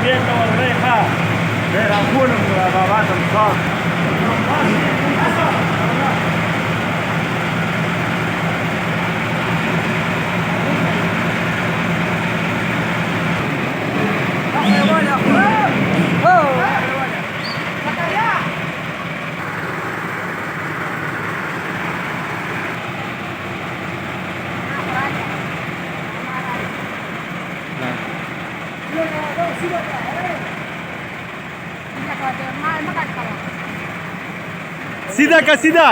بيته والريحة غير أقول بابات الصاد सीधा का सीधा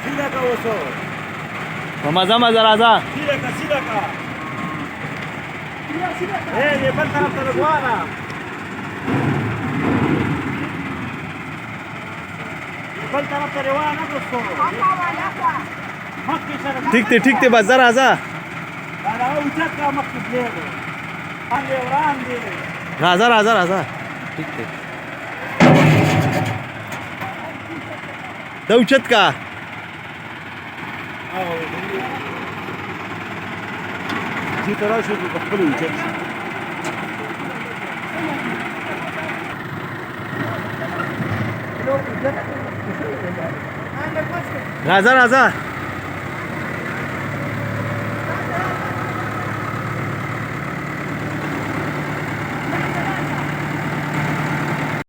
سيدا का وصو मजा मजा राजा سيدا का ايه دي بنت طرف الغوانا بنت طرف الغوانا وصو ठीक ते बस जरा राजा انا وجهك مكتوب ليه عندي وراندي राजा ठीक ते दौचत का دي ترى شو بيقبلوا وجهك राजा